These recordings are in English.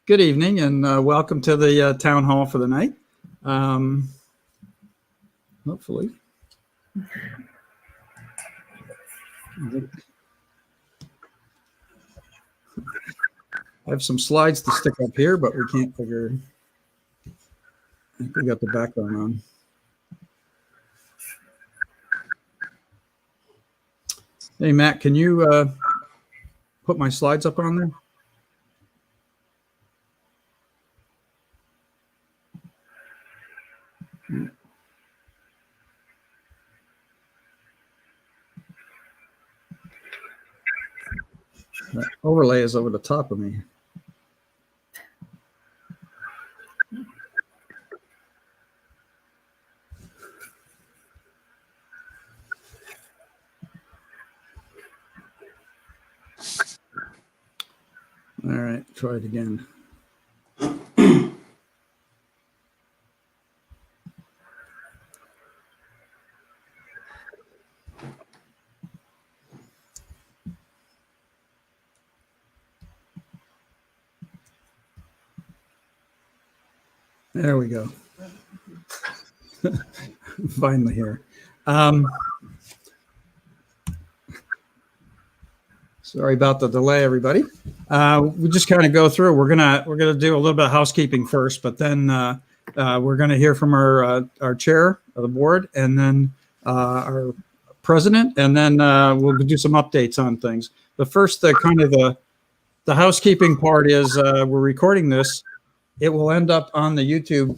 Good evening and welcome to the town hall for the night. Hopefully. I have some slides to stick up here, but we can't figure. I think we got the background on. Hey, Matt, can you put my slides up on there? That overlay is over the top of me. All right, try it again. There we go. Finally here. Sorry about the delay, everybody. We just kind of go through. We're gonna do a little bit of housekeeping first, but then we're gonna hear from our chair of the board, and then our president, and then we'll do some updates on things. The first, the housekeeping part is we're recording this. It will end up on the YouTube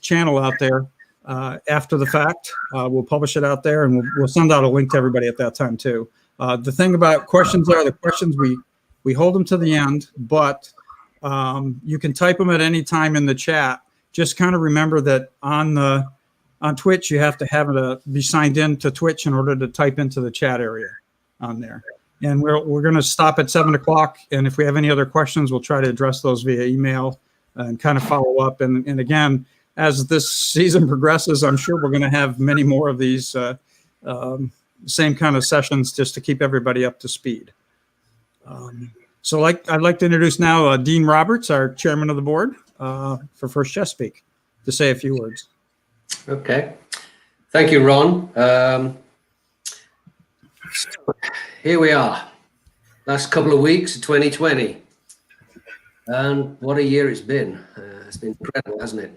channel out there after the fact. We'll publish it out there, and we'll send out a link to everybody at that time too. The thing about questions are the questions we hold them to the end, but you can type them at any time in the chat. Just kind of remember that on Twitch you have to be signed in to Twitch in order to type into the chat area on there. And we're going to stop at 7 o'clock. And if we have any other questions, we'll try to address those via email and kind of follow up. And again, as this season progresses, I'm sure we're going to have many more of these same kind of sessions just to keep everybody up to speed. So I'd like to introduce now Dean Roberts, our chairman of the board for First Chesapeake, to say a few words. Okay. Thank you, Ron. Here we are, last couple of weeks of 2020, and what a year it's been. It's been incredible, hasn't it?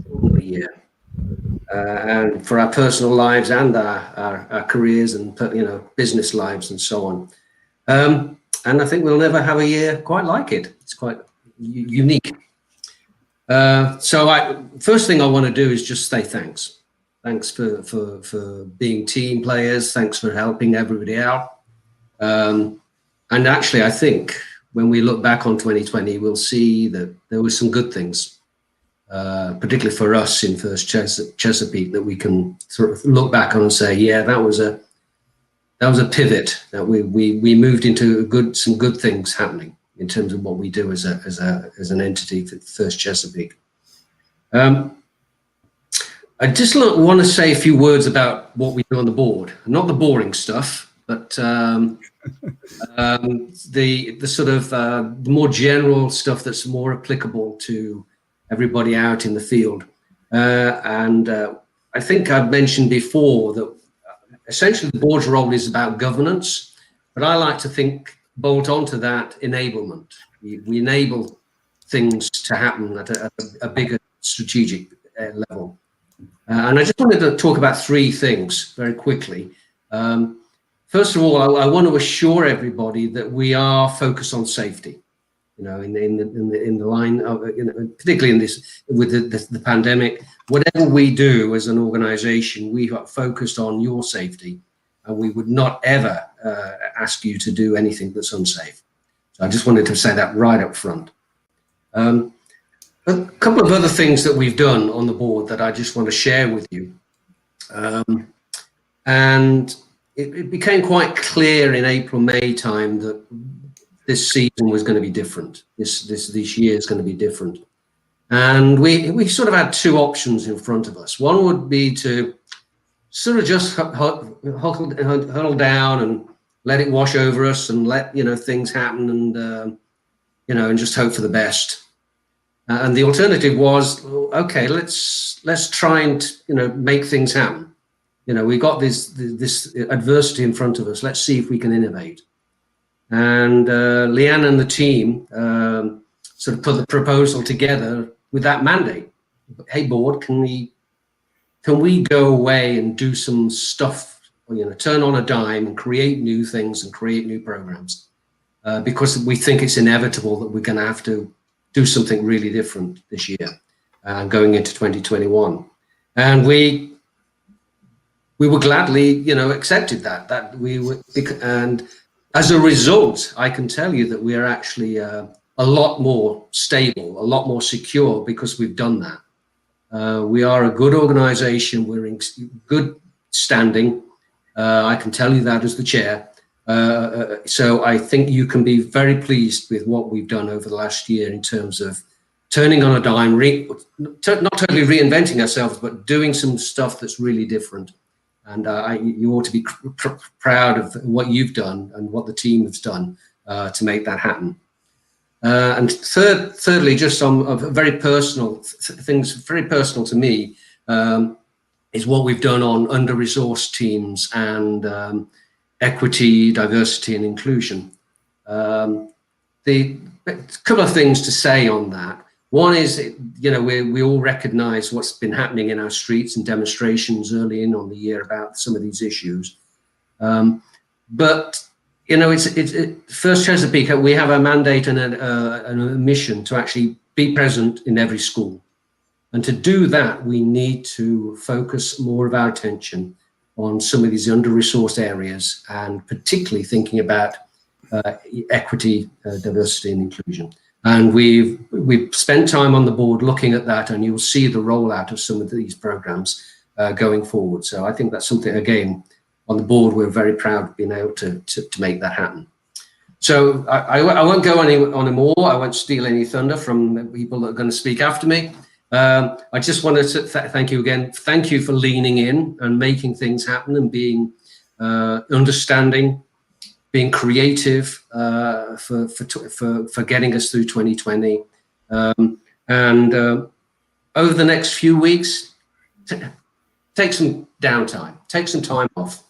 What a year. And for our personal lives and our careers and business lives and so on. And I think we'll never have a year quite like it. It's quite unique. So first thing I want to do is just say thanks. Thanks for being team players. Thanks for helping everybody out. And actually, I think when we look back on 2020, we'll see that there were some good things, particularly for us in First Chesapeake, that we can sort of look back on and say, yeah, that was a pivot, that we moved into some good things happening in terms of what we do as an entity for First Chesapeake. I just want to say a few words about what we do on the board. Not the boring stuff, but the sort of the more general stuff that's more applicable to everybody out in the field. And I think I've mentioned before that essentially the board's role is about governance, but I like to bolt onto that enablement. We enable things to happen at a bigger strategic level. And I just wanted to talk about three things very quickly. First of all, I want to assure everybody that we are focused on safety. In the line of, particularly in this with the pandemic, whatever we do as an organization, we are focused on your safety, and we would not ever ask you to do anything that's unsafe. So I just wanted to say that right up front. A couple of other things that we've done on the board that I just want to share with you. And it became quite clear in April, May time that this season was going to be different. This year is going to be different. And we sort of had two options in front of us. One would be to sort of just huddle down and let it wash over us and let things happen and just hope for the best. And the alternative was, okay, let's try and make things happen. We got this adversity in front of us. Let's see if we can innovate. And Leanne and the team sort of put the proposal together with that mandate. Hey, board, can we go away and do some stuff? Turn on a dime and create new things and create new programs, because we think it's inevitable that we're going to have to do something really different this year, going into 2021. And we were gladly, accepted that and as a result, I can tell you that we are actually a lot more stable, a lot more secure because we've done that. We are a good organization. We're in good standing. I can tell you that as the chair. So I think you can be very pleased with what we've done over the last year in terms of turning on a dime, not totally reinventing ourselves, but doing some stuff that's really different. And you ought to be proud of what you've done and what the team has done to make that happen. And thirdly, just on very personal things, very personal to me, is what we've done on under-resourced teams and equity, diversity, and inclusion. A couple of things to say on that. One is, we all recognize what's been happening in our streets and demonstrations early in on the year about some of these issues. But, it's First Chesapeake, we have a mandate and a mission to actually be present in every school. And to do that, we need to focus more of our attention on some of these under-resourced areas, and particularly thinking about equity, diversity, and inclusion. And we've spent time on the board looking at that, and you'll see the rollout of some of these programs going forward. So I think that's something, again, on the board, we're very proud of being able to make that happen. So I won't go on anymore. I won't steal any thunder from the people that are going to speak after me. I just wanted to thank you again. Thank you for leaning in and making things happen and being understanding, being creative for getting us through 2020. And over the next few weeks, take some downtime, take some time off.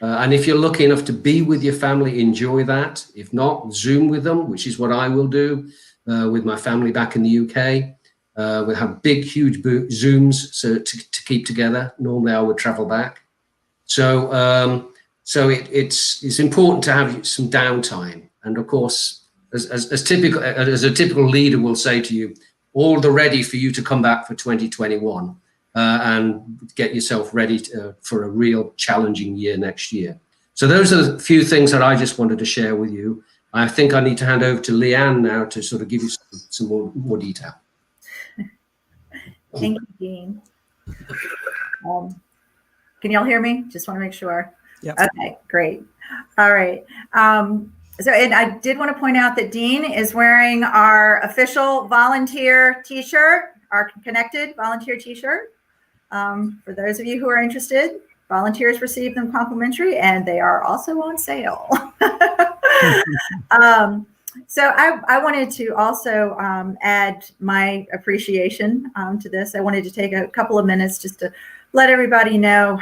And if you're lucky enough to be with your family, enjoy that. If not, Zoom with them, which is what I will do with my family back in the UK. We'll have big, huge Zooms to keep together. Normally I would travel back. So it's important to have some downtime. And of course, as a typical leader will say to you, all the ready for you to come back for 2021 and get yourself ready for a real challenging year next year. So those are the few things that I just wanted to share with you. I think I need to hand over to Leanne now to sort of give you some more detail. Thank you, Dean. Can y'all hear me? Just want to make sure. Yeah. Okay, great. All right. And I did want to point out that Dean is wearing our official volunteer T-shirt, our Connected volunteer T-shirt. For those of you who are interested, volunteers receive them complimentary, and they are also on sale. So I wanted to also add my appreciation to this. I wanted to take a couple of minutes just to let everybody know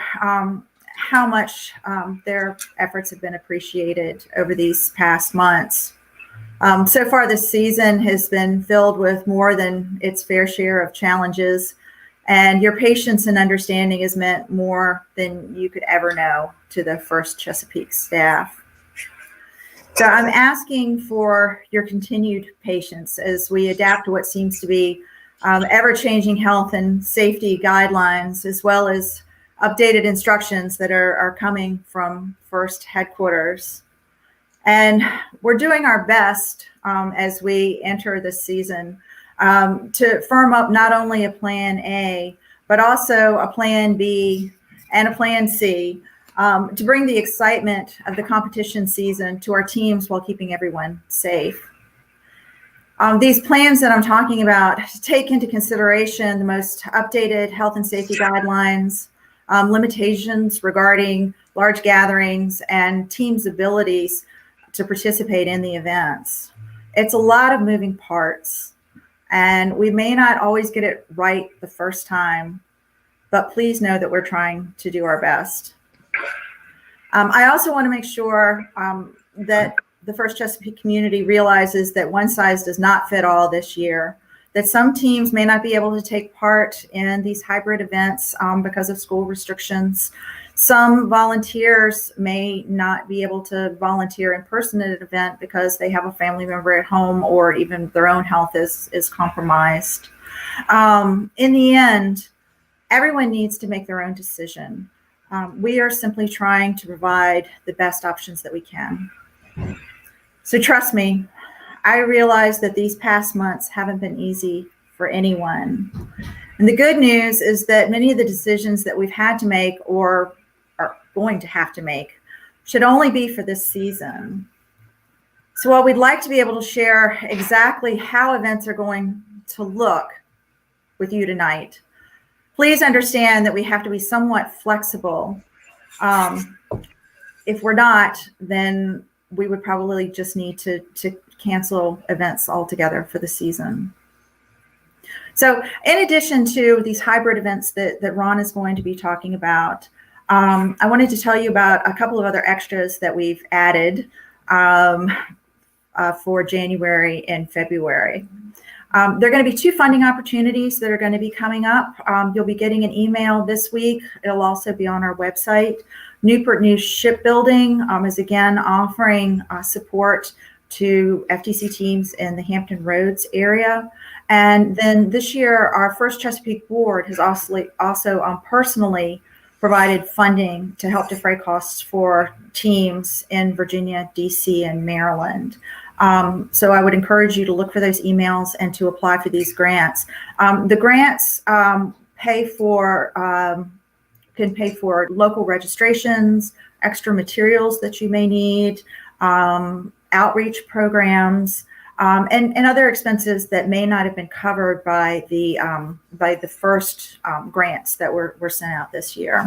how much their efforts have been appreciated over these past months. So far, this season has been filled with more than its fair share of challenges, and your patience and understanding has meant more than you could ever know to the First Chesapeake staff. So I'm asking for your continued patience as we adapt to what seems to be ever-changing health and safety guidelines, as well as updated instructions that are coming from First headquarters. And we're doing our best as we enter this season to firm up not only a plan A, but also a plan B and a plan C, to bring the excitement of the competition season to our teams while keeping everyone safe. These plans that I'm talking about take into consideration the most updated health and safety guidelines, limitations regarding large gatherings, and teams' abilities to participate in the events. It's a lot of moving parts, and we may not always get it right the first time, but please know that we're trying to do our best. I also want to make sure that the First Chesapeake community realizes that one size does not fit all this year, that some teams may not be able to take part in these hybrid events because of school restrictions. Some volunteers may not be able to volunteer in person at an event because they have a family member at home, or even their own health is compromised. In the end, everyone needs to make their own decision. We are simply trying to provide the best options that we can. So trust me, I realize that these past months haven't been easy for anyone. And the good news is that many of the decisions that we've had to make or are going to have to make should only be for this season. So while we'd like to be able to share exactly how events are going to look with you tonight, please understand that we have to be somewhat flexible. If we're not, then we would probably just need to cancel events altogether for the season. So in addition to these hybrid events that Ron is going to be talking about, I wanted to tell you about a couple of other extras that we've added for January and February. There are going to be 2 funding opportunities that are going to be coming up. You'll be getting an email this week. It'll also be on our website. Newport News Shipbuilding is again offering support to FTC teams in the Hampton Roads area. And then this year, our First Chesapeake board has also personally provided funding to help defray costs for teams in Virginia, DC, and Maryland. So I would encourage you to look for those emails and to apply for these grants. The grants can pay for local registrations, extra materials that you may need, outreach programs, and other expenses that may not have been covered by the first grants that were sent out this year.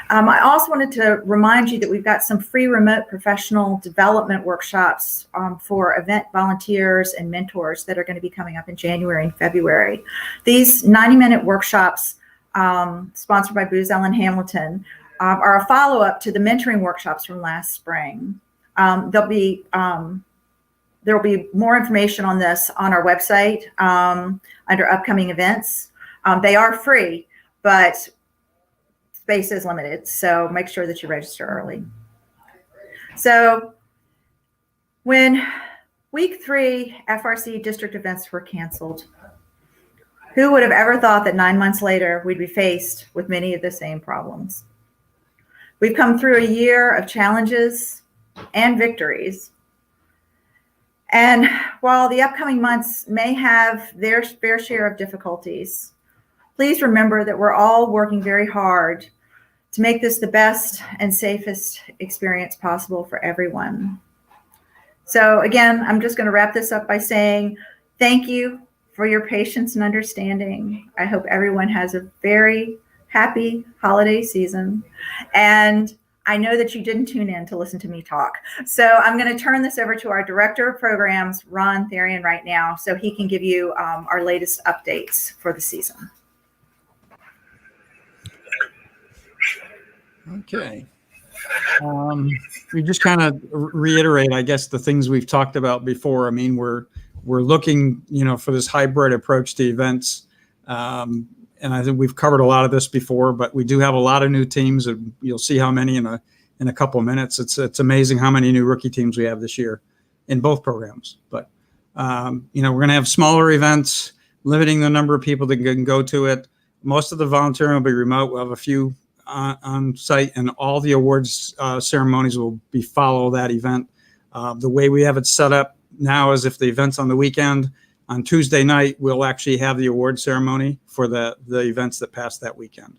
I also wanted to remind you that we've got some free remote professional development workshops for event volunteers and mentors that are going to be coming up in January and February. These 90-minute workshops, sponsored by Booz Allen Hamilton, are a follow-up to the mentoring workshops from last spring. There will be more information on this on our website under upcoming events. They are free, but space is limited, so make sure that you register early. So when week 3 FRC district events were canceled, who would have ever thought that 9 months later we'd be faced with many of the same problems? We've come through a year of challenges and victories. And while the upcoming months may have their fair share of difficulties, please remember that we're all working very hard to make this the best and safest experience possible for everyone. So again, I'm just going to wrap this up by saying thank you for your patience and understanding. I hope everyone has a very happy holiday season. And I know that you didn't tune in to listen to me talk. So I'm going to turn this over to our Director of Programs, Ron Therian, right now, so he can give you our latest updates for the season. Okay. We just kind of reiterate, I guess, the things we've talked about before. I mean, we're looking, for this hybrid approach to events. And I think we've covered a lot of this before, but we do have a lot of new teams, and you'll see how many in a couple of minutes. It's amazing how many new rookie teams we have this year in both programs. But we're going to have smaller events, limiting the number of people that can go to it. Most of the volunteering will be remote. We'll have a few on site, and all the awards ceremonies will follow that event. The way we have it set up now is if the event's on the weekend, on Tuesday night, we'll actually have the award ceremony for the events that passed that weekend.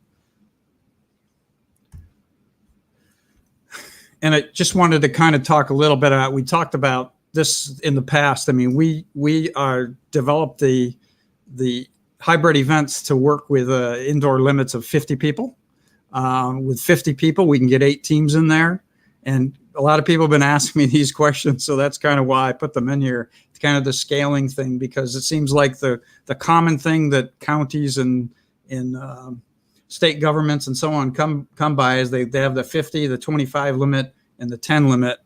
And I just wanted to kind of talk a little bit about, we talked about this in the past. I mean, we developed the hybrid events to work with indoor limits of 50 people. With 50 people, we can get 8 teams in there. And a lot of people have been asking me these questions, so that's kind of why I put them in here. It's kind of the scaling thing, because it seems like the common thing that counties and state governments and so on come by is they have the 50, the 25 limit, and the 10 limit.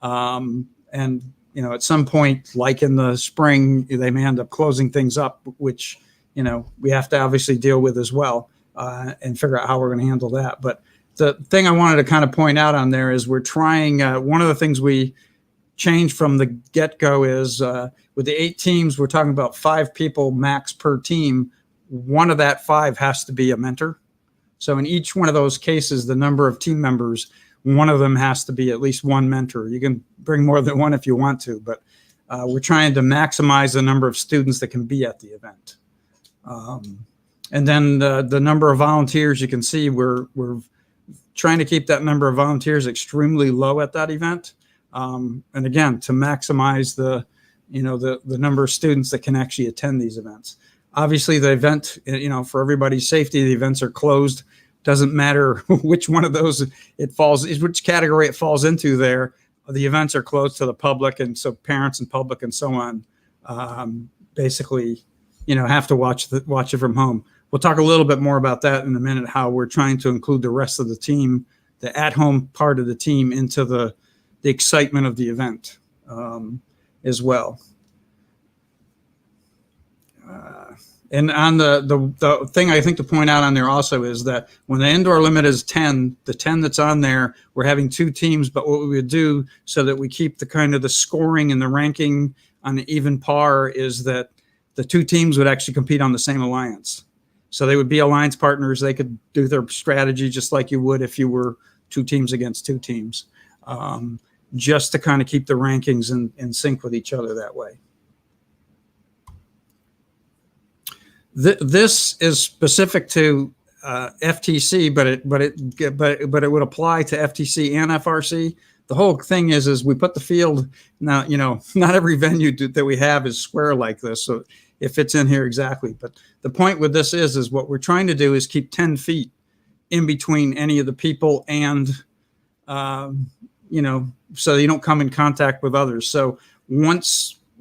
And at some point, like in the spring, they may end up closing things up, which we have to obviously deal with as well, and figure out how we're going to handle that. But the thing I wanted to kind of point out on there is we're trying, one of the things we changed from the get-go is with the 8 teams, we're talking about 5 people max per team. One of that 5 has to be a mentor. So in each one of those cases, the number of team members, one of them has to be at least one mentor. You can bring more than one if you want to, but we're trying to maximize the number of students that can be at the event. And then the number of volunteers, you can see we're trying to keep that number of volunteers extremely low at that event. And again, to maximize the number of students that can actually attend these events. Obviously the event, for everybody's safety, the events are closed. Doesn't matter which one of those which category it falls into there. The events are closed to the public. And so parents and public and so on, basically, have to watch it from home. We'll talk a little bit more about that in a minute, how we're trying to include the rest of the team, the at-home part of the team, into the excitement of the event as well. And on the thing I think to point out on there also is that when the indoor limit is 10, the 10 that's on there, we're having 2 teams, but what we would do so that we keep the kind of the scoring and the ranking on an even par is that the 2 teams would actually compete on the same alliance. So they would be alliance partners. They could do their strategy just like you would if you were 2 teams against 2 teams, just to kind of keep the rankings in sync with each other that way. This is specific to FTC, but it would apply to FTC and FRC. The whole thing is we put the field now. Not every venue that we have is square like this, so it fits in here exactly. But the point with this is what we're trying to do is keep 10 feet in between any of the people, and so you don't come in contact with others. So when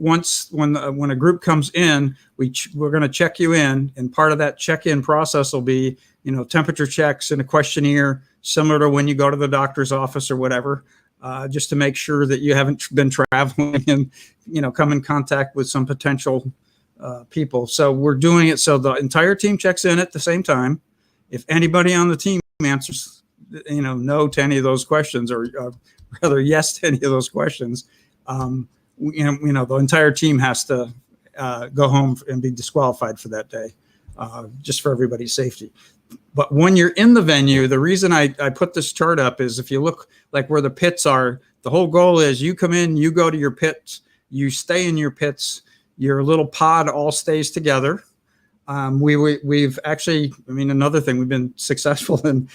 a group comes in, we're going to check you in, and part of that check-in process will be temperature checks and a questionnaire similar to when you go to the doctor's office or whatever, just to make sure that you haven't been traveling and come in contact with some potential people. So we're doing it so the entire team checks in at the same time. If anybody on the team answers no to any of those questions, or rather yes to any of those questions, the entire team has to go home and be disqualified for that day, just for everybody's safety. But when you're in the venue, the reason I put this chart up is if you look like where the pits are, the whole goal is you come in, you go to your pits, you stay in your pits, your little pod all stays together. We've actually, another thing, we've been successful in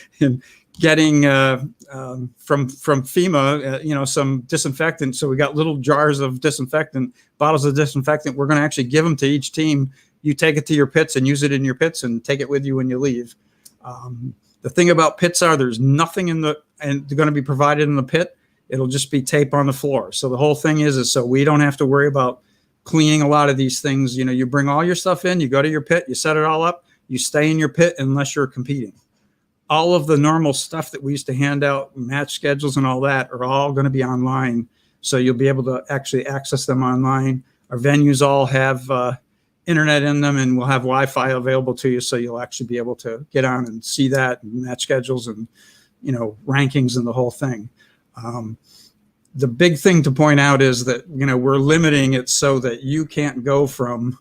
getting from FEMA, some disinfectant. So we got little jars of disinfectant, bottles of disinfectant. We're going to actually give them to each team. You take it to your pits and use it in your pits and take it with you when you leave. The thing about pits there's nothing and they're going to be provided in the pit. It'll just be tape on the floor. So the whole thing is so we don't have to worry about cleaning a lot of these things. You bring all your stuff in, you go to your pit, you set it all up, you stay in your pit unless you're competing. All of the normal stuff that we used to hand out, match schedules and all that, are all going to be online. So you'll be able to actually access them online. Our venues all have internet in them, and we'll have Wi-Fi available to you. So you'll actually be able to get on and see that, and match schedules and, rankings and the whole thing. The big thing to point out is that, we're limiting it so that you can't go from,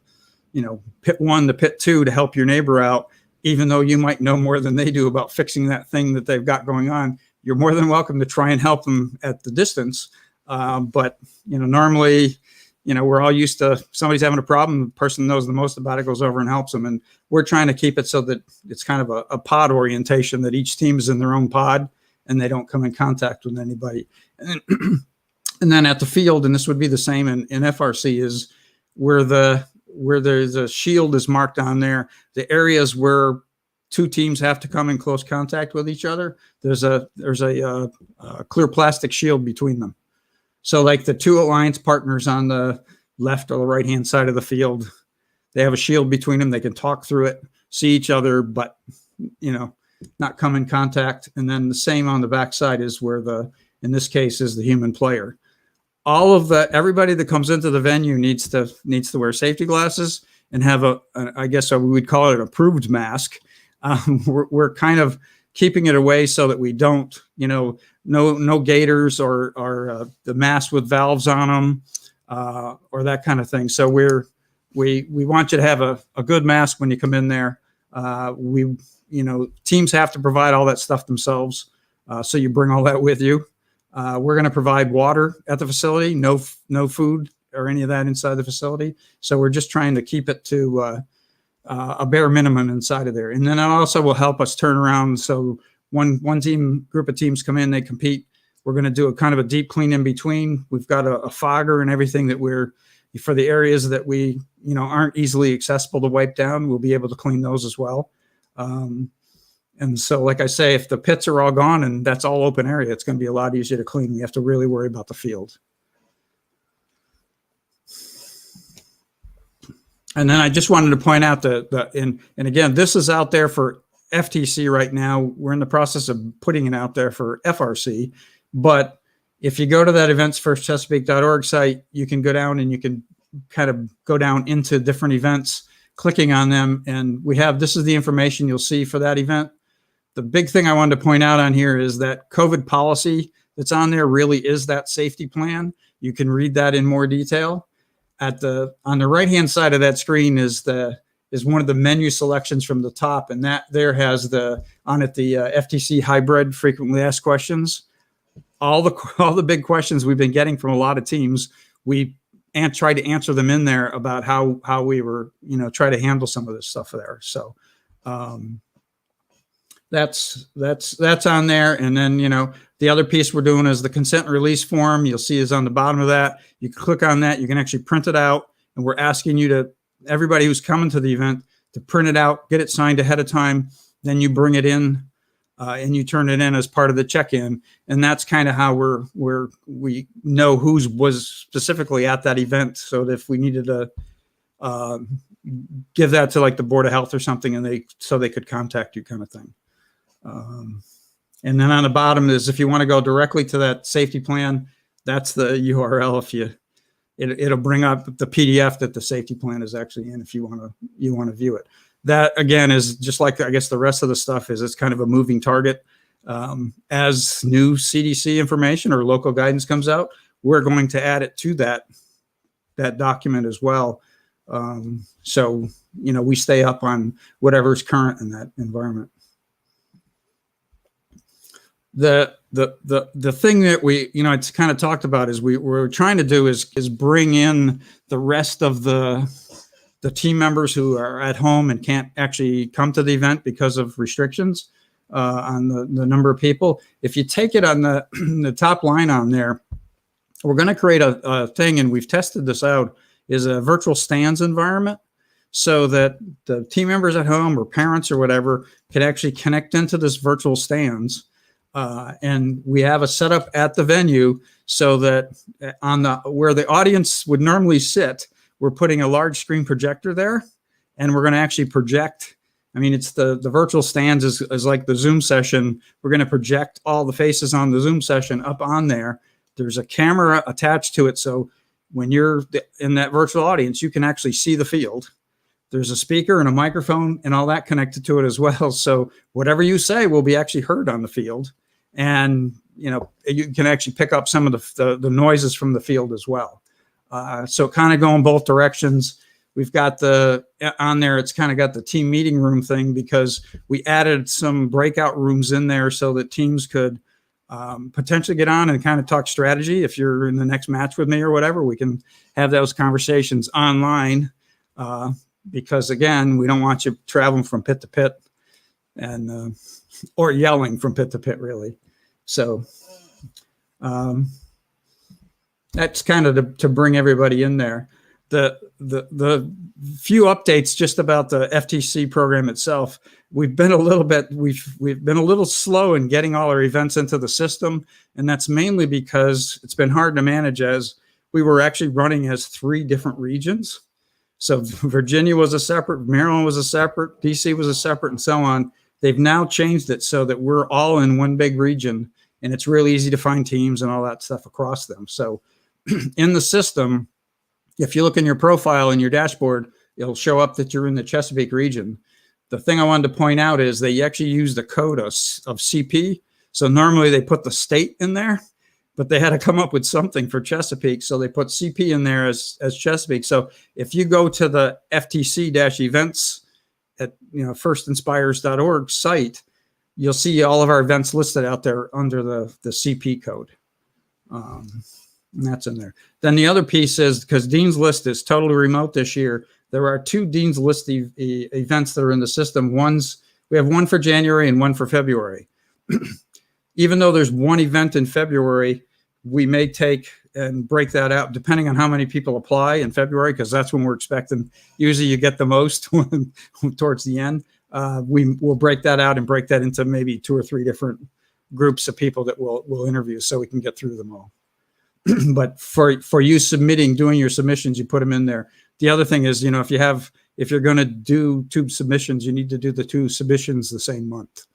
pit 1 to pit 2 to help your neighbor out. Even though you might know more than they do about fixing that thing that they've got going on, you're more than welcome to try and help them at the distance. But, normally, we're all used to somebody's having a problem. The person knows the most about it goes over and helps them. And we're trying to keep it so that it's kind of a pod orientation, that each team is in their own pod and they don't come in contact with anybody. And then at the field, and this would be the same in FRC, is where there's a shield is marked on there, the areas where two teams have to come in close contact with each other, there's a clear plastic shield between them. So like the two alliance partners on the left or the right-hand side of the field, they have a shield between them. They can talk through it, see each other, but, not come in contact. And then the same on the backside is where in this case, is the human player. Everybody that comes into the venue needs to wear safety glasses and have I guess we would call it an approved mask. We're kind of keeping it away so that we don't, no gaiters or the masks with valves on them or that kind of thing. So we want you to have a good mask when you come in there. Teams have to provide all that stuff themselves. So you bring all that with you. We're going to provide water at the facility, no food or any of that inside the facility. So we're just trying to keep it to a bare minimum inside of there. And then it also will help us turn around. So one group of teams come in, they compete. We're going to do a kind of a deep clean in between. We've got a fogger and everything that for the areas that we, aren't easily accessible to wipe down, we'll be able to clean those as well. And so, like I say, if the pits are all gone and that's all open area, it's going to be a lot easier to clean. We have to really worry about the field. And then I just wanted to point out and again, this is out there for FTC right now. We're in the process of putting it out there for FRC. But if you go to that eventsfirstchesapeake.org site, you can go down and you can kind of go down into different events, clicking on them. And this is the information you'll see for that event. The big thing I wanted to point out on here is that COVID policy that's on there really is that safety plan. You can read that in more detail. On the right-hand side of that screen is one of the menu selections from the top, and that there has the FTC hybrid frequently asked questions. All the big questions we've been getting from a lot of teams, we tried to answer them in there about how we were, try to handle some of this stuff there. So that's on there. And then, the other piece we're doing is the consent release form. You'll see is on the bottom of that. You can click on that. You can actually print it out. And we're asking everybody who's coming to the event to print it out, get it signed ahead of time. Then you bring it in and you turn it in as part of the check-in. And that's kind of how we know who was specifically at that event. So that if we needed to give that to like the Board of Health or something, and they could contact you, kind of thing. And then on the bottom is if you want to go directly to that safety plan, that's the URL. It'll bring up the PDF that the safety plan is actually in if you want to view it. That again is just like, I guess, the rest of the stuff it's kind of a moving target. As new CDC information or local guidance comes out, we're going to add it to that document as well. So we stay up on whatever's current in that environment. The thing that it's kind of talked about is we're trying to do is bring in the rest of the team members who are at home and can't actually come to the event because of restrictions on the number of people. If you take it on the top line on there, we're going to create a thing, and we've tested this out, is a virtual stands environment, so that the team members at home or parents or whatever can actually connect into this virtual stands. And we have a setup at the venue so that where the audience would normally sit, we're putting a large screen projector there, and we're going to actually project. I mean, it's the virtual stands is like the Zoom session. We're going to project all the faces on the Zoom session up on there. There's a camera attached to it, so when you're in that virtual audience, you can actually see the field. There's a speaker and a microphone and all that connected to it as well. So whatever you say will be actually heard on the field. And, you can actually pick up some of the noises from the field as well. So kind of going both directions. We've got on there, it's kind of got the team meeting room thing, because we added some breakout rooms in there so that teams could potentially get on and kind of talk strategy. If you're in the next match with me or whatever, we can have those conversations online. Because again, we don't want you traveling from pit to pit and or yelling from pit to pit, really. So that's kind of to bring everybody in there. the few updates just about the FTC program itself. We've been a little slow in getting all our events into the system, and that's mainly because it's been hard to manage, as we were actually running as 3 different regions. So Virginia was a separate, Maryland was a separate, DC was a separate, and so on. They've now changed it so that we're all in one big region, and it's really easy to find teams and all that stuff across them. So in the system, if you look in your profile in your dashboard, it'll show up that you're in the Chesapeake region. The thing I wanted to point out is they actually use the code of CP. So normally they put the state in there, but they had to come up with something for Chesapeake. So they put CP in there as Chesapeake. So if you go to the FTC-events at firstinspires.org site, you'll see all of our events listed out there under the CP code. And that's in there. Then the other piece is, because Dean's List is totally remote this year, there are 2 Dean's List events that are in the system. We have one for January and one for February. Even though there's one event in February, we may take and break that out depending on how many people apply in February, because that's when we're expecting. Usually you get the most towards the end. We will break that out and break that into maybe 2 or 3 different groups of people that we'll interview, so we can get through them all. But for you doing your submissions, you put them in there. The other thing is, if you're going to do 2 submissions, you need to do the 2 submissions the same month.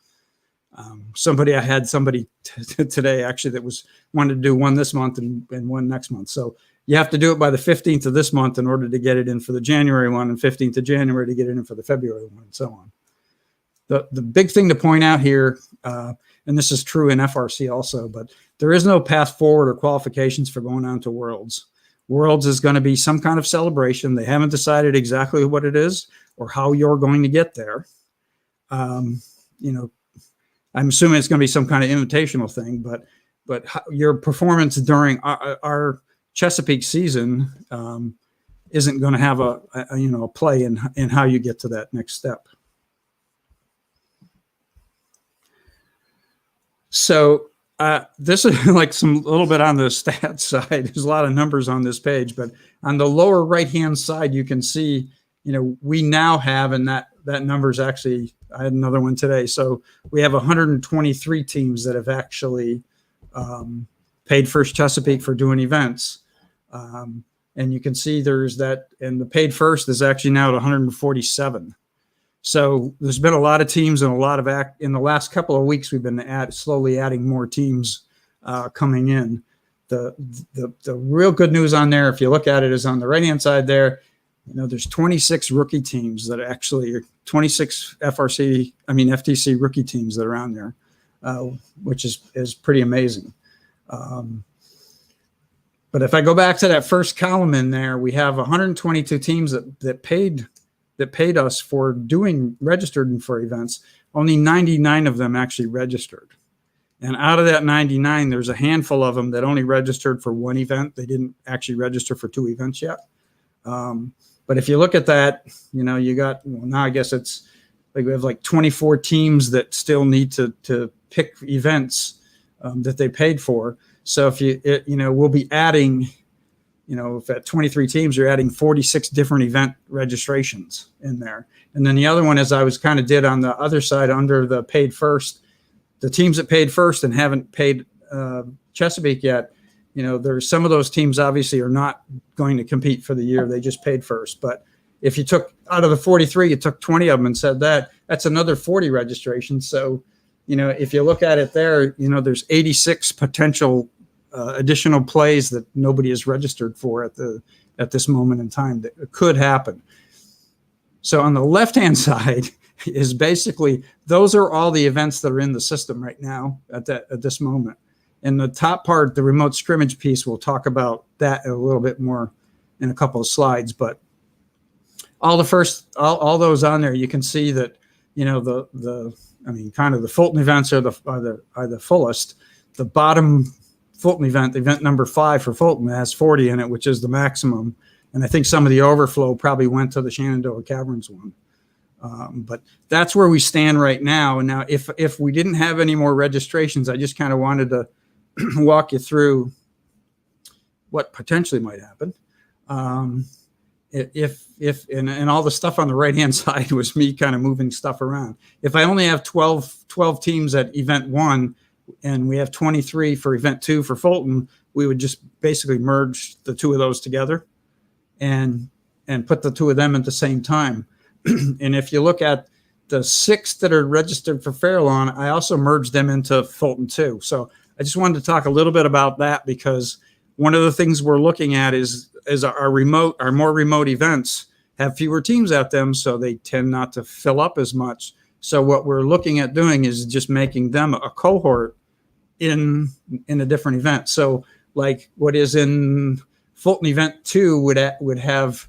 I had somebody today actually that wanted to do one this month and one next month. So you have to do it by the 15th of this month in order to get it in for the January one, and 15th of January to get it in for the February one, and so on. The big thing to point out here, and this is true in FRC also, but there is no path forward or qualifications for going on to Worlds. Worlds is going to be some kind of celebration. They haven't decided exactly what it is or how you're going to get there. I'm assuming it's going to be some kind of invitational thing, but your performance during our Chesapeake season isn't going to have a play in how you get to that next step. So this is like a little bit on the stats side. There's a lot of numbers on this page, but on the lower right-hand side, you can see, we now have, and that number's actually, I had another one today. So we have 123 teams that have actually paid First Chesapeake for doing events. And you can see there's that, and the paid first is actually now at 147. So there's been a lot of teams and in the last couple of weeks, we've been slowly adding more teams coming in. The real good news on there, if you look at it, is on the right-hand side there. There's 26 rookie teams that actually are 26 FTC rookie teams that are on there, which is pretty amazing. But if I go back to that first column in there, we have 122 teams that paid us for registered for events. Only 99 of them actually registered. And out of that 99, there's a handful of them that only registered for one event. They didn't actually register for 2 events yet. But if you look at that, you got, now I guess it's like we have like 24 teams that still need to pick events that they paid for. So if we'll be adding, if at 23 teams, you're adding 46 different event registrations in there. And then the other one, as I was kind of did on the other side under the paid first, the teams that paid first and haven't paid Chesapeake yet, there's some of those teams obviously are not going to compete for the year. They just paid first. But if you took out of the 43, you took 20 of them and said that's another 40 registrations. So, if you look at it there, there's 86 potential additional plays that nobody has registered for at this moment in time that could happen. So on the left-hand side is basically, those are all the events that are in the system right now at this moment. And the top part, the remote scrimmage piece, we'll talk about that a little bit more in a couple of slides. But all those on there, you can see that, kind of the Fulton events are the fullest. The bottom Fulton event number 5 for Fulton, has 40 in it, which is the maximum. And I think some of the overflow probably went to the Shenandoah Caverns one. But that's where we stand right now. And now if we didn't have any more registrations, I just kind of wanted to walk you through what potentially might happen. and all the stuff on the right-hand side was me kind of moving stuff around. If I only have 12 teams at event 1 and we have 23 for event 2 for Fulton, we would just basically merge the 2 of those together and put the 2 of them at the same time. And if you look at the 6 that are registered for Fairlawn, I also merged them into Fulton too. So I just wanted to talk a little bit about that, because one of the things we're looking at is our more remote events have fewer teams at them, so they tend not to fill up as much. So what we're looking at doing is just making them a cohort in a different event. So like what is in Fulton event 2 would have,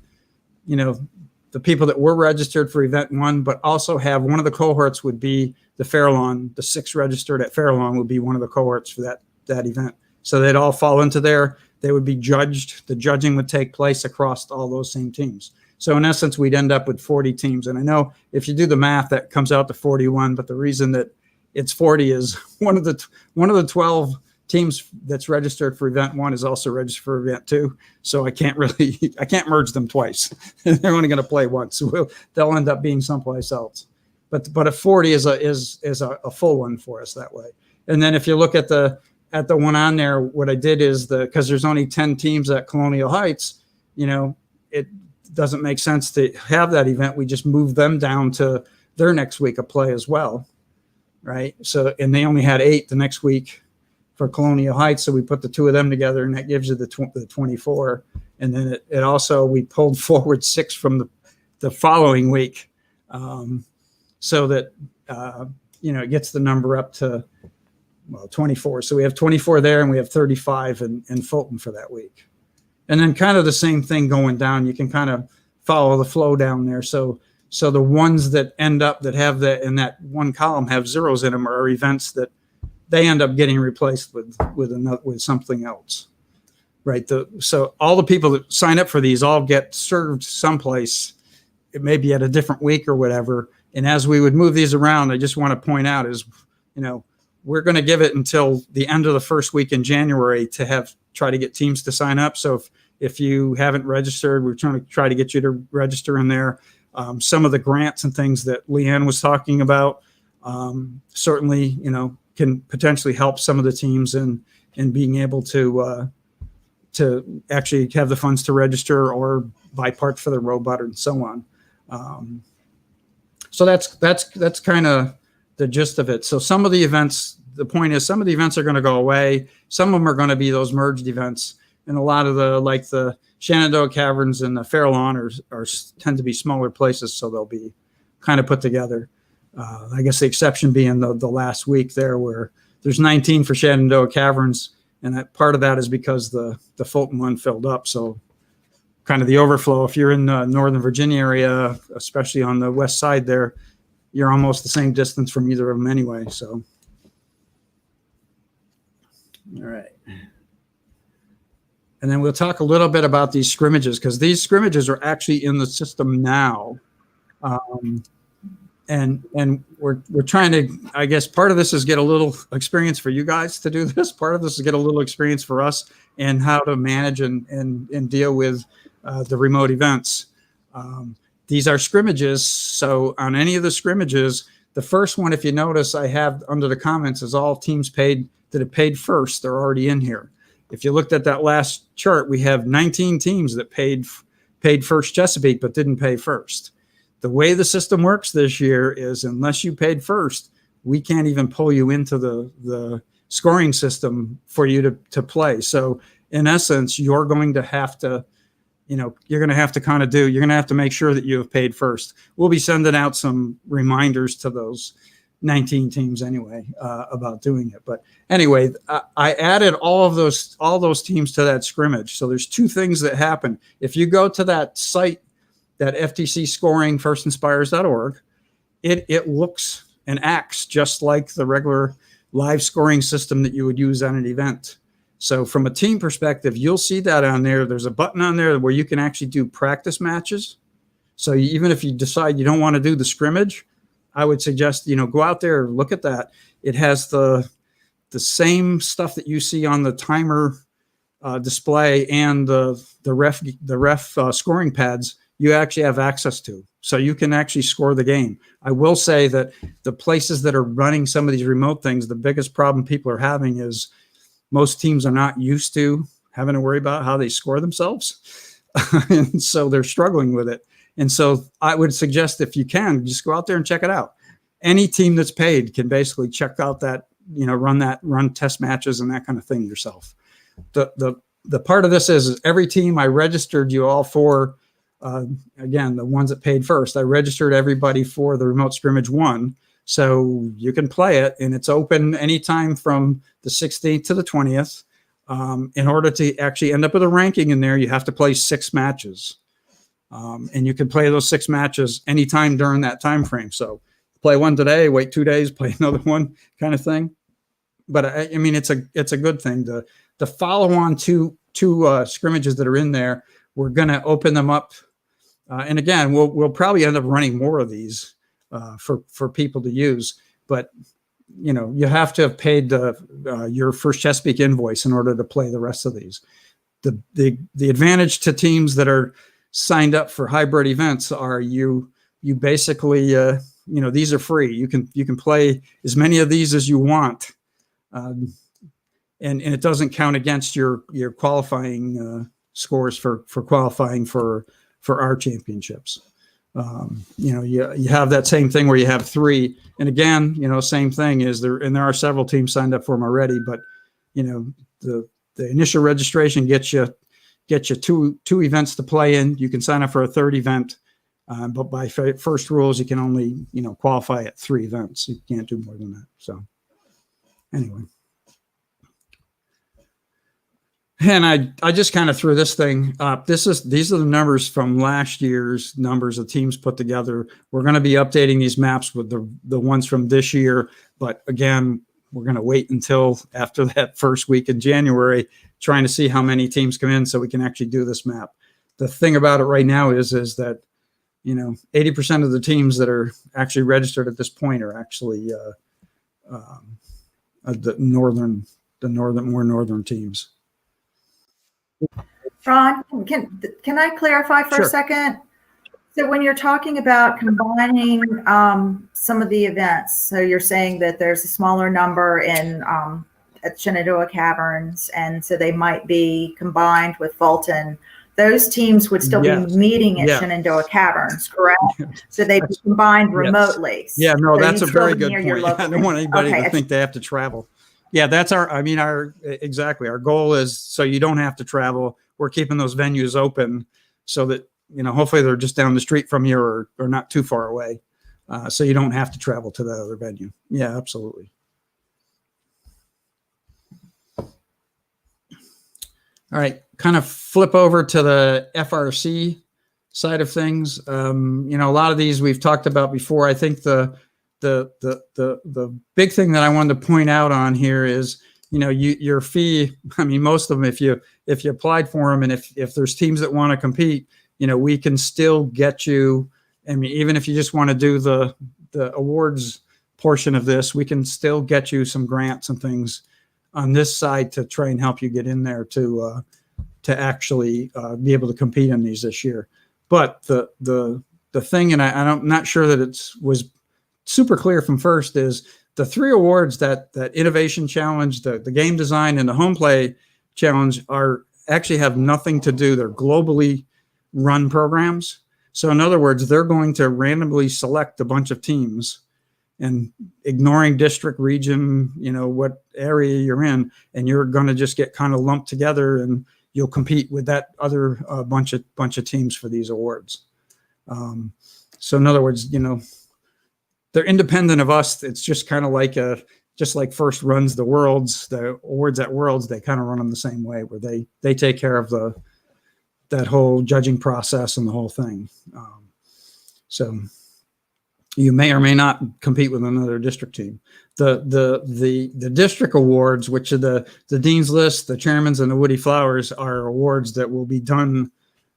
the people that were registered for event 1, but also have one of the cohorts would be the Fairlawn. The 6 registered at Fairlawn would be one of the cohorts for that event. So they'd all fall into there. They would be judged. The judging would take place across all those same teams. So in essence, we'd end up with 40 teams. And I know if you do the math, that comes out to 41. But the reason that it's 40 is one of the 12 teams that's registered for event 1 is also registered for event 2. So I can't merge them twice. They're only going to play once. So they'll end up being someplace else. But a 40 is a full one for us that way. And then if you look at the one on there, what I did is because there's only 10 teams at Colonial Heights, it doesn't make sense to have that event. We just move them down to their next week of play as well, right? So, and they only had 8 the next week for Colonial Heights, so we put the 2 of them together, and that gives you the 24. And then it also, we pulled forward 6 from the following week, so that it gets the number up to 24. So we have 24 there, and we have 35 in Fulton for that week. And then kind of the same thing going down. You can kind of follow the flow down there. So the ones that end up that have that in that one column have zeros in them are events that they end up getting replaced with something else, right? So all the people that sign up for these all get served someplace. It may be at a different week or whatever. And as we would move these around, I just want to point out is, we're going to give it until the end of the first week in January to try to get teams to sign up. So if you haven't registered, we're trying to try to get you to register in there. Some of the grants and things that Leanne was talking about, certainly, can potentially help some of the teams in being able to actually have the funds to register or buy parts for the robot and so on. So that's kind of the gist of it. So some of the events, the point is some of the events are going to go away. Some of them are going to be those merged events. And a lot of the Shenandoah Caverns and the Fairlawn tend to be smaller places. So they'll be kind of put together. I guess the exception being the last week there where there's 19 for Shenandoah Caverns. And that part of that is because the Fulton one filled up. So kind of the overflow, if you're in the Northern Virginia area, especially on the west side there, you're almost the same distance from either of them anyway. So, all right. And then we'll talk a little bit about these scrimmages, because these scrimmages are actually in the system now. And we're trying to, I guess part of this is get a little experience for you guys to do this. Part of this is get a little experience for us and how to manage and deal with the remote events. These are scrimmages. So on any of the scrimmages, the first one, if you notice, I have under the comments is all teams that have paid first. They're already in here. If you looked at that last chart, we have 19 teams that paid first Chesapeake, but didn't pay first. The way the system works this year is unless you paid first, we can't even pull you into the scoring system for you to play. So in essence, you're going to have to make sure that you have paid first. We'll be sending out some reminders to those 19 teams anyway about doing it. But anyway, I added all those teams to that scrimmage. So there's 2 things that happen. If you go to that site, that FTC scoring firstinspires.org, it looks and acts just like the regular live scoring system that you would use on an event. So from a team perspective, you'll see that on there. There's a button on there where you can actually do practice matches. So even if you decide you don't want to do the scrimmage, I would suggest, go out there, look at that. It has the same stuff that you see on the timer display and the ref scoring pads you actually have access to, so you can actually score the game. I will say that the places that are running some of these remote things, the biggest problem people are having is most teams are not used to having to worry about how they score themselves. And so they're struggling with it. And so I would suggest, if you can, just go out there and check it out. Any team that's paid can basically check out that, run test matches and that kind of thing yourself. The part of this is every team I registered you all for, again, the ones that paid first, I registered everybody for the remote scrimmage 1. So you can play it, and it's open anytime from the 16th to the 20th. In order to actually end up with a ranking in there, you have to play 6 matches. And you can play those 6 matches anytime during that time frame. So play one today, wait 2 days, play another one, kind of thing. But I mean, it's a good thing. The follow on two scrimmages that are in there, we're going to open them up. And again, we'll probably end up running more of these for people to use. But you have to have paid your first Chesapeake invoice in order to play the rest of these. The advantage to teams that are signed up for hybrid events are you basically these are free. You can play as many of these as you want, and it doesn't count against your qualifying scores for qualifying for our championships. You have that same thing where you have 3, and again, same thing is there, and there are several teams signed up for them already, but the initial registration gets you two events to play in. You can sign up for a 3rd event, but by first rules, you can only qualify at 3 events. You can't do more than that. So anyway. And I just kind of threw this thing up. These are the numbers from last year's numbers the teams put together. We're going to be updating these maps with the ones from this year. But again, we're going to wait until after that first week in January, trying to see how many teams come in so we can actually do this map. The thing about it right now is that 80% of the teams that are actually registered at this point are actually the more northern teams. Ron, can I clarify for Sure. a second? So when you're talking about combining some of the events, so you're saying that there's a smaller number in at Shenandoah Caverns, and so they might be combined with Fulton. Those teams would still Yes. be meeting at Yeah. Shenandoah Caverns, correct? So they'd be combined remotely. Yeah, no, So that's a you'd still very be good near your point. I don't want anybody Okay, to think they have to travel. Yeah, that's exactly. Our goal is so you don't have to travel. We're keeping those venues open so that, hopefully they're just down the street from you or not too far away. So you don't have to travel to the other venue. Yeah, absolutely. All right, kind of flip over to the FRC side of things. A lot of these we've talked about before. I think the big thing that I wanted to point out on here is, your fee. I mean, most of them, if you applied for them, and if there's teams that want to compete, we can still get you. I mean, even if you just want to do the awards portion of this, we can still get you some grants and things on this side to try and help you get in there to actually be able to compete in these this year. But the thing, and I'm not sure that it was super clear from first, is the 3 awards that innovation challenge, the game design, and the home play challenge actually have nothing to do. They're globally run programs. So in other words, they're going to randomly select a bunch of teams and ignoring district, region, what area you're in, and you're going to just get kind of lumped together and you'll compete with that other bunch of teams for these awards. So in other words, they're independent of us. It's just kind of like just like First runs the awards at Worlds, they kind of run them the same way, where they take care of that whole judging process and the whole thing. So you may or may not compete with another district team. The district awards, which are the Dean's List, the Chairman's, and the Woody Flowers, are awards that will be done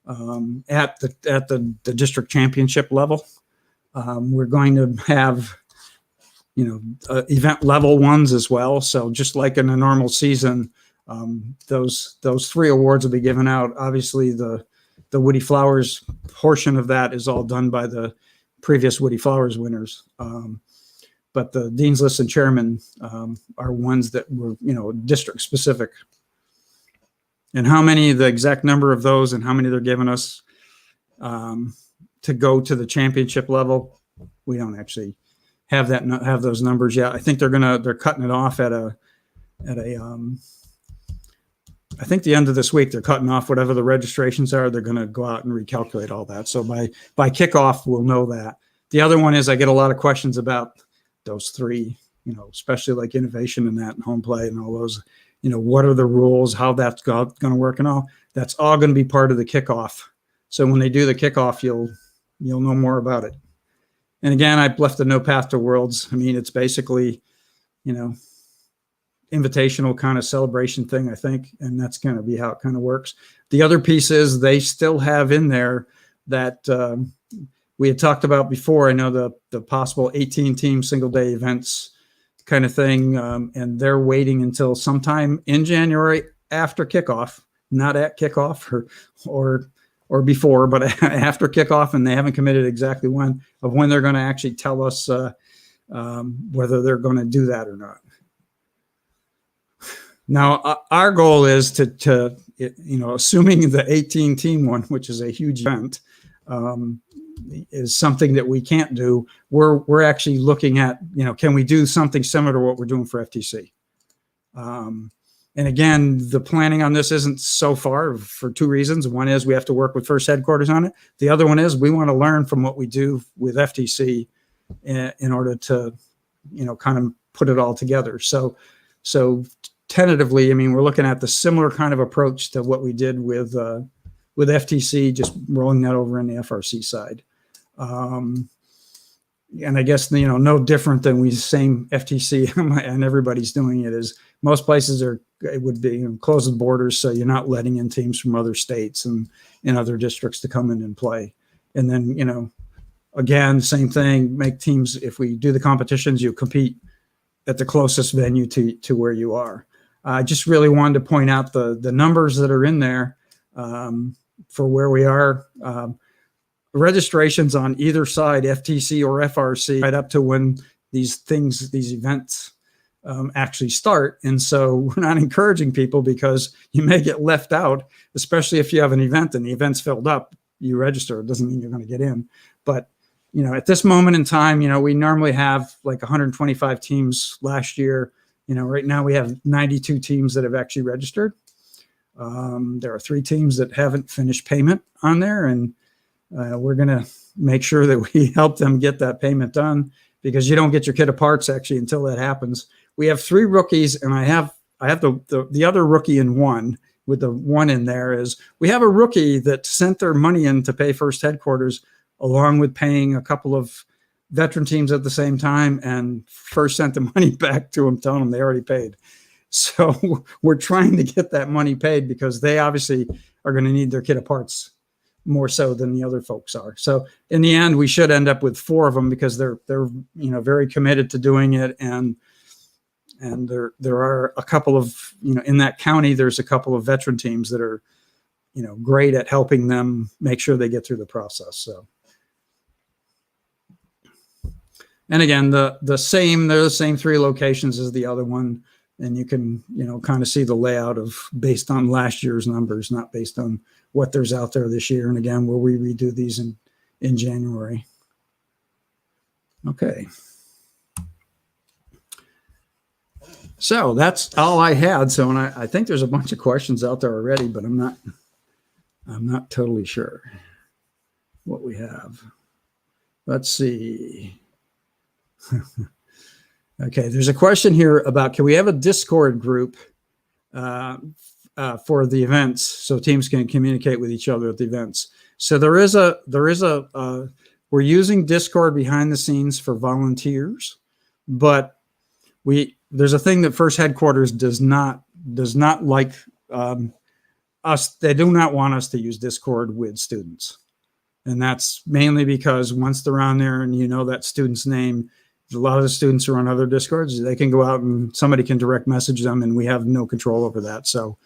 at the district championship level. We're going to have event level ones as well. So just like in a normal season, Those 3 awards will be given out. Obviously, the Woody Flowers portion of that is all done by the previous Woody Flowers winners. But the Dean's List and Chairman are ones that were, district specific. And how many, the exact number of those and how many they're giving us to go to the championship level, we don't actually have those numbers yet. I think they're cutting it off at I think the end of this week, they're cutting off whatever the registrations are. They're going to go out and recalculate all that. So by kickoff, we'll know that. The other one is I get a lot of questions about those 3, especially like innovation and that and home play and all those, what are the rules, how that's going to work and all. That's all going to be part of the kickoff. So when they do the kickoff, you'll know more about it. And again, I've left the No Path to Worlds. I mean, it's basically, invitational kind of celebration thing, I think, and that's going to be how it kind of works. The other piece is they still have in there that we had talked about before. I know the possible 18-team single-day events kind of thing, and they're waiting until sometime in January after kickoff, not at kickoff or before, but after kickoff, and they haven't committed exactly when they're going to actually tell us whether they're going to do that or not. Now, our goal is to assuming the 18-team one, which is a huge event, is something that we can't do. We're actually looking at, can we do something similar to what we're doing for FTC? And again, the planning on this isn't so far for 2 reasons. One is we have to work with First Headquarters on it. The other one is we want to learn from what we do with FTC in order to, kind of put it all together. So tentatively, I mean, we're looking at the similar kind of approach to what we did with FTC, just rolling that over in the FRC side. And I guess, no different than same FTC and everybody's doing it is most places it would be closing borders. So you're not letting in teams from other states and other districts to come in and play. And then, again, same thing, make teams, if we do the competitions, you compete at the closest venue to where you are. I just really wanted to point out the numbers that are in there for where we are. Registrations on either side, FTC or FRC, right up to when these events actually start. And so we're not encouraging people because you may get left out, especially if you have an event and the event's filled up, you register. It doesn't mean you're going to get in. But, at this moment in time, we normally have like 125 teams last year. Right now we have 92 teams that have actually registered. There are 3 teams that haven't finished payment on there, and we're going to make sure that we help them get that payment done because you don't get your kit of parts actually until that happens. We have 3 rookies, and I have the other rookie in one with the one in there is we have a rookie that sent their money in to pay First Headquarters along with paying a couple of veteran teams at the same time, and First sent the money back to them, telling them they already paid. So we're trying to get that money paid because they obviously are going to need their kit of parts more so than the other folks are. So in the end, we should end up with 4 of them because they're very committed to doing it, and there are a couple of in that county there's a couple of veteran teams that are great at helping them make sure they get through the process. So. And again, they're the same 3 locations as the other one. And you can, kind of see the layout based on last year's numbers, not based on what there's out there this year. And again, where we redo these in January. Okay. So that's all I had. So, and I think there's a bunch of questions out there already, but I'm not totally sure what we have. Let's see. Okay, there's a question here about, can we have a Discord group for the events so teams can communicate with each other at the events? So we're using Discord behind the scenes for volunteers, but there's a thing that First Headquarters does not like us. They do not want us to use Discord with students. And that's mainly because once they're on there and that student's name, a lot of the students are on other Discords. They can go out and somebody can direct message them, and we have no control over that. So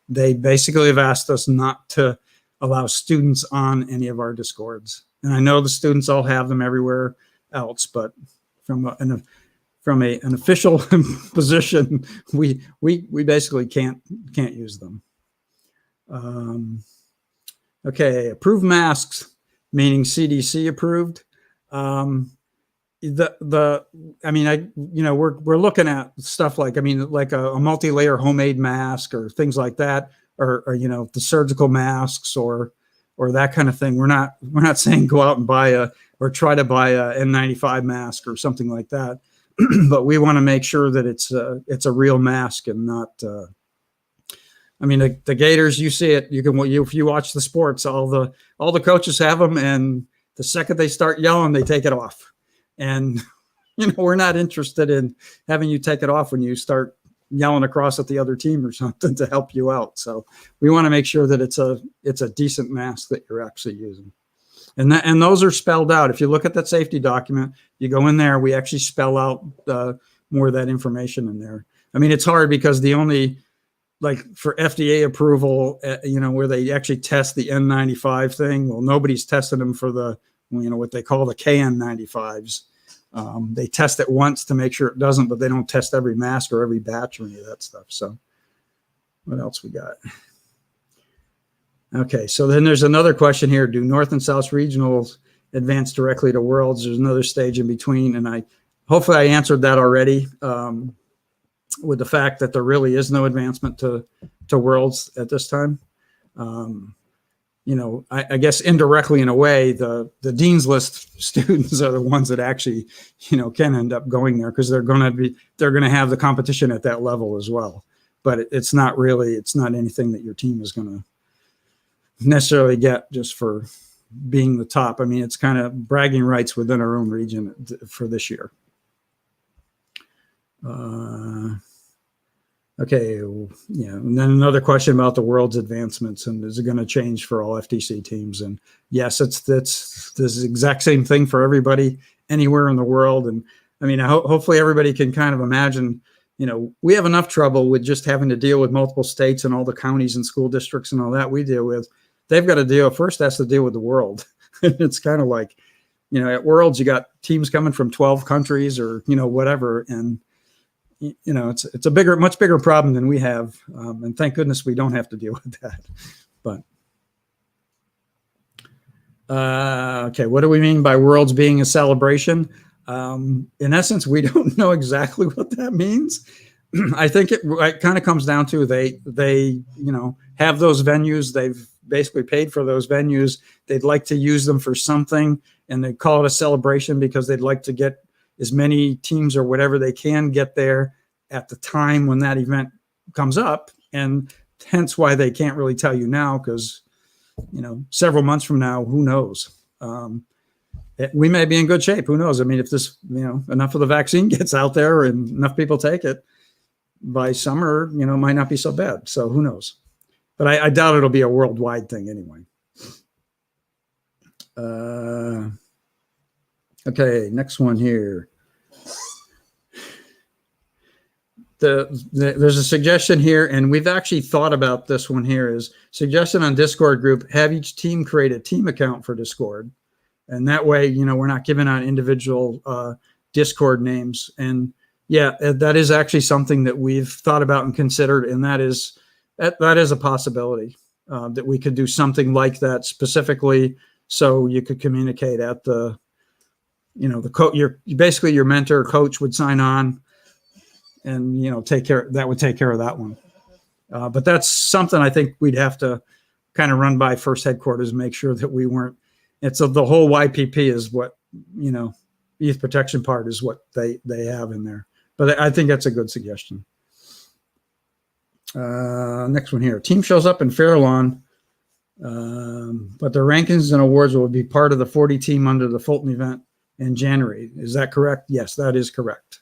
they basically have asked us not to allow students on any of our Discords. And I know the students all have them everywhere else, but from an official position, we basically can't use them. Okay, approved masks, meaning CDC approved. I mean, we're looking at stuff like, like a multi-layer homemade mask or things like that, or the surgical masks or that kind of thing. We're not saying go out and or try to buy a N95 mask or something like that, but we want to make sure that it's a real mask and not. The Gators, you see it. If you watch the sports, all the coaches have them, and the second they start yelling, they take it off. And we're not interested in having you take it off when you start yelling across at the other team or something to help you out. So we want to make sure that it's a decent mask that you're actually using. And those are spelled out. If you look at that safety document, you go in there, we actually spell out more of that information in there. It's hard because the only, like for FDA approval, where they actually test the N95 thing, well, nobody's tested them for the, what they call the KN95s. They test it once to make sure it doesn't, but they don't test every mask or every batch or any of that stuff. So what else we got? Okay, so then there's another question here. Do North and South regionals advance directly to Worlds? There's another stage in between, and hopefully I answered that already with the fact that there really is no advancement to Worlds at this time. I guess indirectly in a way, the Dean's List students are the ones that actually, can end up going there because they're going to have the competition at that level as well. But it's not anything that your team is going to necessarily get just for being the top. It's kind of bragging rights within our own region for this year. Okay, yeah, and then another question about the World's advancements and is it going to change for all FTC teams? And yes, it's the exact same thing for everybody anywhere in the world. And hopefully everybody can kind of imagine, we have enough trouble with just having to deal with multiple states and all the counties and school districts and all that we deal with. They've got to has to deal with the world. It's kind of like, at Worlds, you got teams coming from 12 countries or, whatever. And, it's a much bigger problem than we have. And thank goodness we don't have to deal with that. But, okay, what do we mean by Worlds being a celebration? In essence, we don't know exactly what that means. I think it kind of comes down to they have those venues. They've basically paid for those venues. They'd like to use them for something, and they call it a celebration because they'd like to get as many teams or whatever they can get there at the time when that event comes up. And hence why they can't really tell you now because, several months from now, who knows? We may be in good shape. Who knows? If this, enough of the vaccine gets out there and enough people take it by summer, it might not be so bad. So who knows? But I doubt it'll be a worldwide thing anyway. Okay, next one here. There's a suggestion here, and we've actually thought about this one here, is suggestion on Discord group, have each team create a team account for Discord. And that way, we're not giving out individual Discord names. And yeah, that is actually something that we've thought about and considered, and that is a possibility that we could do something like that specifically, so you could communicate at the, basically your mentor or coach would sign on, and that would take care of that one. But that's something I think we'd have to kind of run by first headquarters and make sure that we weren't. The whole YPP is what youth protection part is what they have in there. But I think that's a good suggestion. Next one here. Team shows up in Fairlawn, but the rankings and awards will be part of the 40 team under the Fulton event in January. Is that correct? Yes, that is correct.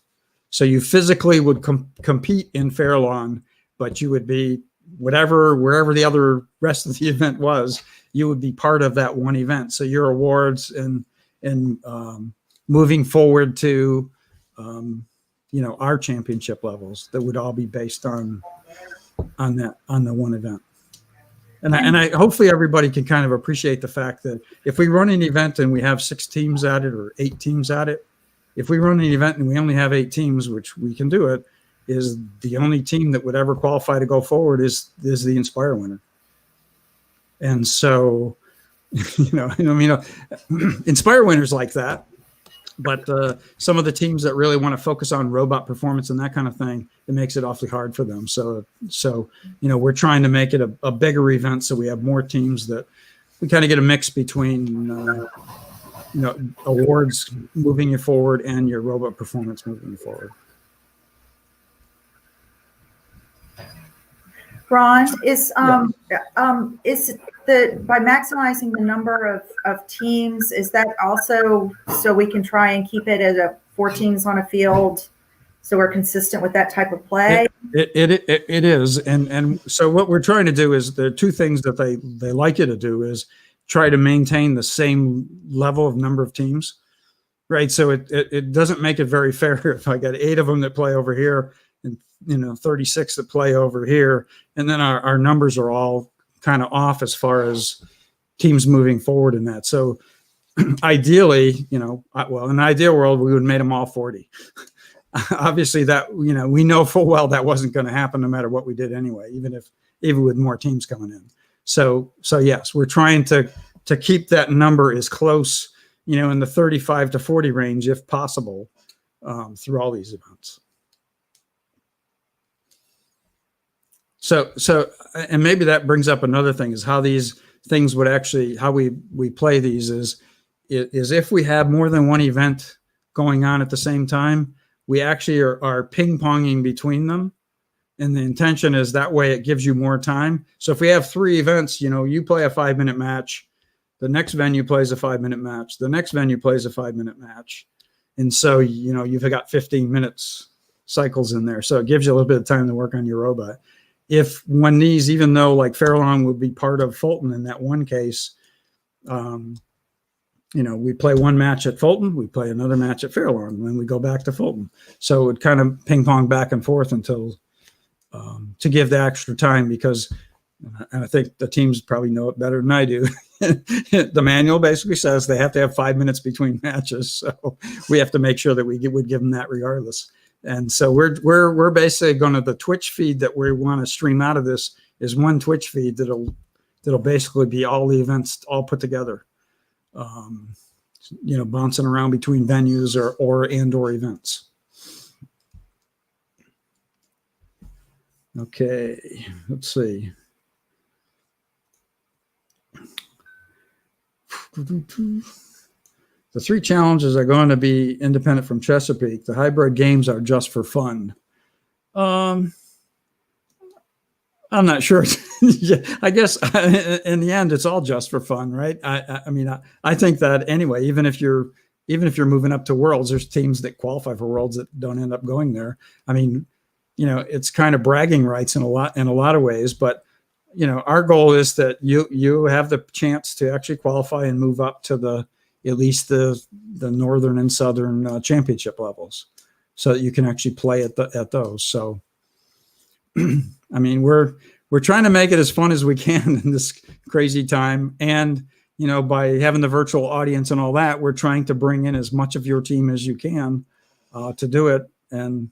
So you physically would compete in Fairlawn, but you would be wherever the other rest of the event was, you would be part of that one event. So your awards and moving forward to, our championship levels that would all be based on the one event. And I hopefully everybody can kind of appreciate the fact that if we run an event and we have 6 teams at it or 8 teams at it, if we run an event and we only have 8 teams, which we can do it, is the only team that would ever qualify to go forward is the Inspire winner. And so, Inspire winners like that. But some of the teams that really want to focus on robot performance and that kind of thing, it makes it awfully hard for them. So we're trying to make it a bigger event so we have more teams that we kind of get a mix between, awards moving you forward and your robot performance moving you forward. Ron, is by maximizing the number of teams, is that also so we can try and keep it at 4 teams on a field, so we're consistent with that type of play? It is, and so what we're trying to do is the 2 things that they like you to do is try to maintain the same level of number of teams, right? So it doesn't make it very fair if I got 8 of them that play over here and 36 that play over here, and then our numbers are all kind of off as far as teams moving forward in that. So ideally, in an ideal world, we would have made them all 40. Obviously that, we know full well that wasn't going to happen no matter what we did anyway, even with more teams coming in. So yes, we're trying to keep that number as close, in the 35 to 40 range, if possible, through all these events. So, and maybe that brings up another thing is how these things would actually, how we play these is if we have more than one event going on at the same time, we actually are ping-ponging between them. And the intention is that way it gives you more time. So if we have 3 events, you play a 5-minute match, the next venue plays a 5-minute match, the next venue plays a 5-minute match. And so, you've got 15 minutes cycles in there. So it gives you a little bit of time to work on your robot. If when these, even though like Fairlawn would be part of Fulton in that one case, we play one match at Fulton, we play another match at Fairlawn, and then we go back to Fulton. So it would kind of ping pong back and forth until to give the extra time, because, and I think the teams probably know it better than I do. The manual basically says they have to have 5 minutes between matches, so we have to make sure that we would give them that regardless. And so we're basically going to, the Twitch feed that we want to stream out of this is one Twitch feed that'll basically be all the events all put together, bouncing around between venues or events. Okay, let's see. The 3 challenges are going to be independent from Chesapeake. The hybrid games are just for fun. I'm not sure. I guess in the end, it's all just for fun, right? I think that anyway, even if you're moving up to Worlds, there's teams that qualify for Worlds that don't end up going there. It's kind of bragging rights in a lot of ways, but our goal is that you have the chance to actually qualify and move up to at least the northern and southern championship levels, so that you can actually play at those. So, we're trying to make it as fun as we can in this crazy time, and by having the virtual audience and all that, we're trying to bring in as much of your team as you can to do it. And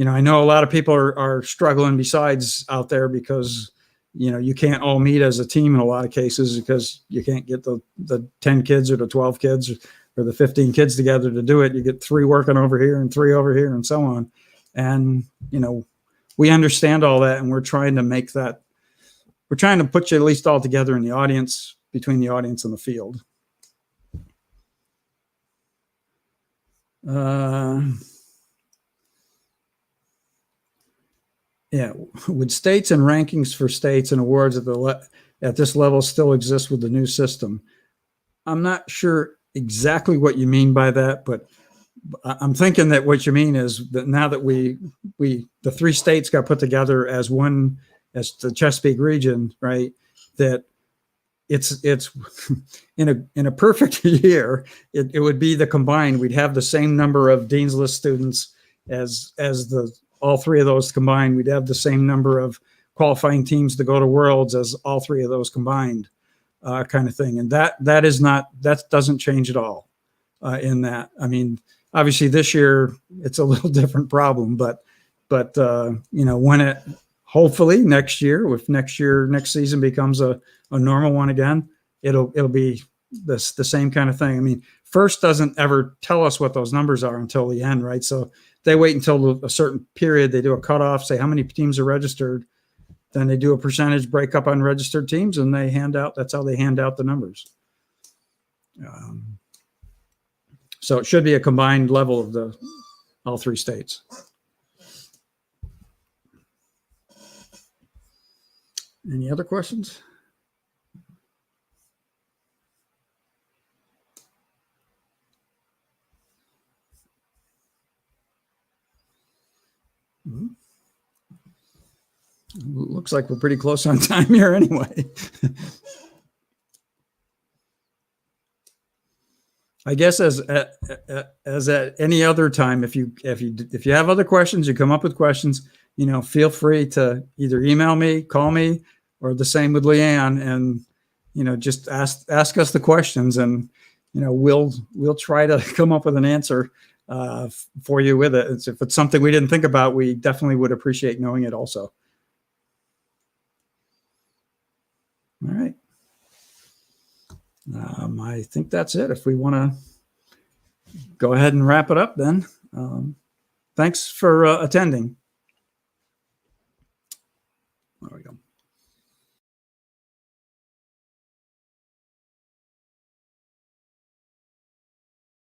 I know a lot of people are struggling besides out there because you can't all meet as a team in a lot of cases, because you can't get the 10 kids or the 12 kids or the 15 kids together to do it. You get 3 working over here and 3 over here and so on. And, we understand all that, and we're trying to make that, we're trying to put you at least all together in the audience, between the audience and the field. Yeah, would states and rankings for states and awards at this level still exist with the new system? I'm not sure exactly what you mean by that, but I'm thinking that what you mean is that now that the 3 states got put together as one, as the Chesapeake region, right? That it's in a perfect year, it would be the combined. We'd have the same number of Dean's List students as all three of those combined. We'd have the same number of qualifying teams to go to Worlds as all three of those combined, kind of thing. And that doesn't change at all in that. I mean, obviously this year it's a little different problem, but when it hopefully next season becomes a normal one again, it'll be the same kind of thing. I mean, FIRST doesn't ever tell us what those numbers are until the end, right? So they wait until a certain period, they do a cutoff, say how many teams are registered, then they do a percentage breakup on registered teams, and that's how they hand out the numbers. So it should be a combined level of all three states. Any other questions? Looks like we're pretty close on time here anyway. I guess as at any other time, if you have other questions, you come up with questions, feel free to either email me, call me, or the same with Leanne, and just ask us the questions, and we'll try to come up with an answer for you with it. If it's something we didn't think about, we definitely would appreciate knowing it also. All right. I think that's it. If we want to go ahead and wrap it up, then thanks for attending. There we go.